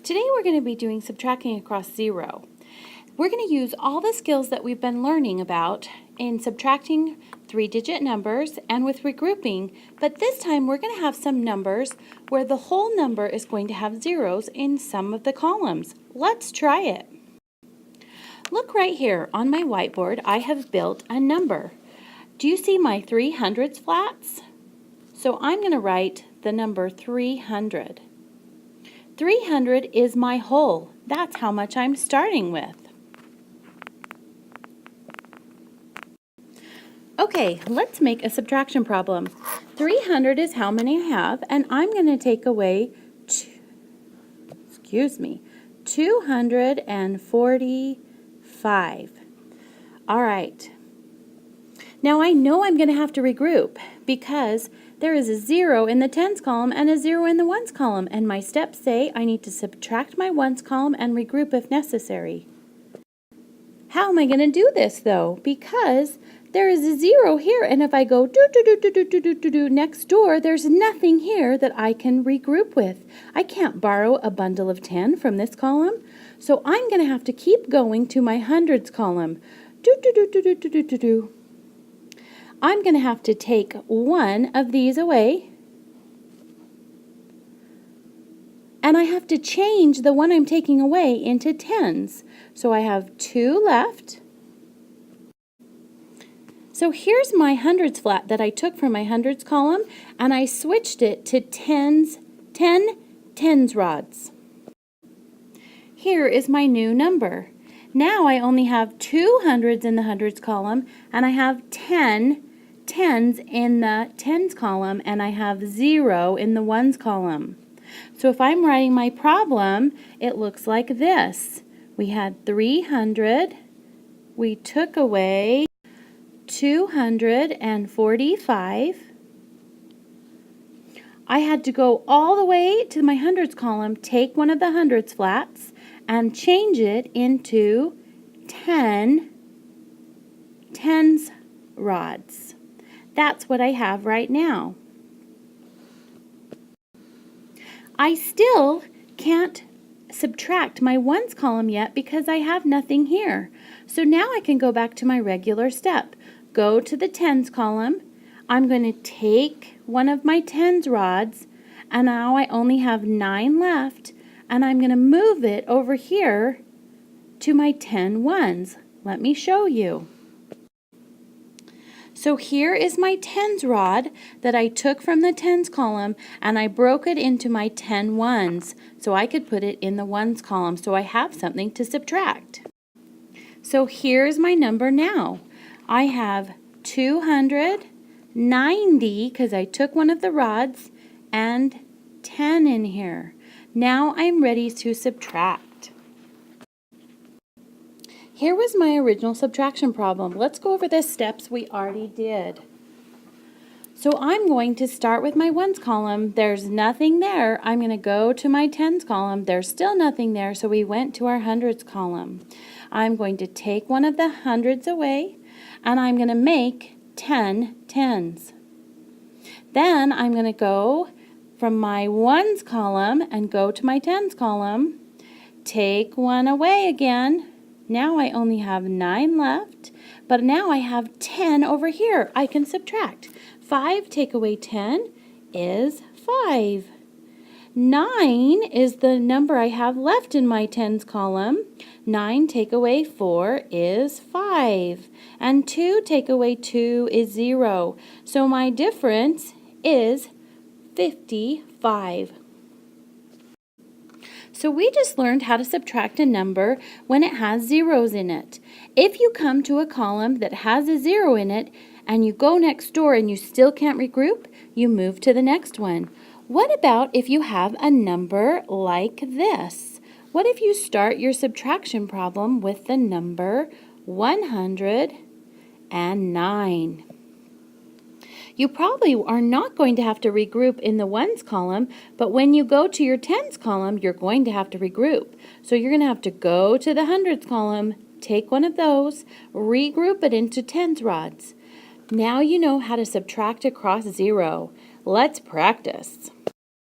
Today we're going to be doing subtracting across 0. We're going to use all the skills that we've been learning about in subtracting 3-digit numbers and with regrouping, but this time we're going to have some numbers where the whole number is going to have zeros in some of the columns. Let's try it. Look right here on my whiteboard. I have built a number. Do you see my 300s flats? So I'm going to write the number 300. 300 is my whole. That's how much I'm starting with. Okay, let's make a subtraction problem. 300 is how many I have, and I'm going to take away 245. All right. Now I know I'm going to have to regroup because there is a 0 in the tens column and a 0 in the ones column, and my steps say I need to subtract my ones column and regroup if necessary. How am I going to do this though? Because there is a 0 here, and if I go do next door, there's nothing here that I can regroup with. I can't borrow a bundle of 10 from this column, so I'm going to have to keep going to my hundreds column. I'm going to have to take one of these away, and I have to change the one I'm taking away into tens. So I have 2 left. So here's my hundreds flat that I took from my hundreds column, and I switched it to 10 tens rods. Here is my new number. Now I only have 2 hundreds in the hundreds column, and I have 10 tens in the tens column, and I have 0 in the ones column. So if I'm writing my problem, it looks like this. We had 300, we took away 245. I had to go all the way to my hundreds column, take one of the hundreds flats, and change it into 10 tens rods. That's what I have right now. I still can't subtract my ones column yet because I have nothing here. So now I can go back to my regular step. Go to the tens column. I'm going to take one of my tens rods, and now I only have 9 left, and I'm going to move it over here to my 10 ones. Let me show you. So here is my tens rod that I took from the tens column, and I broke it into my 10 ones so I could put it in the ones column so I have something to subtract. So here's my number now. I have 290 because I took one of the rods and 10 in here. Now I'm ready to subtract. Here was my original subtraction problem. Let's go over the steps we already did. So I'm going to start with my ones column. There's nothing there. I'm going to go to my tens column. There's still nothing there, so we went to our hundreds column. I'm going to take one of the hundreds away, and I'm going to make 10 tens. Then I'm going to go from my ones column and go to my tens column, take one away again. Now I only have 9 left, but now I have 10 over here. I can subtract. 5 take away 10 is 5. 9 is the number I have left in my tens column. 9 take away 4 is 5. And 2 take away 2 is 0. So my difference is 55. So we just learned how to subtract a number when it has zeros in it. If you come to a column that has a 0 in it and you go next door and you still can't regroup, you move to the next one. What about if you have a number like this? What if you start your subtraction problem with the number 109? You probably are not going to have to regroup in the ones column, but when you go to your tens column, you're going to have to regroup. So you're going to have to go to the hundreds column, take one of those, regroup it into tens rods. Now you know how to subtract across 0. Let's practice.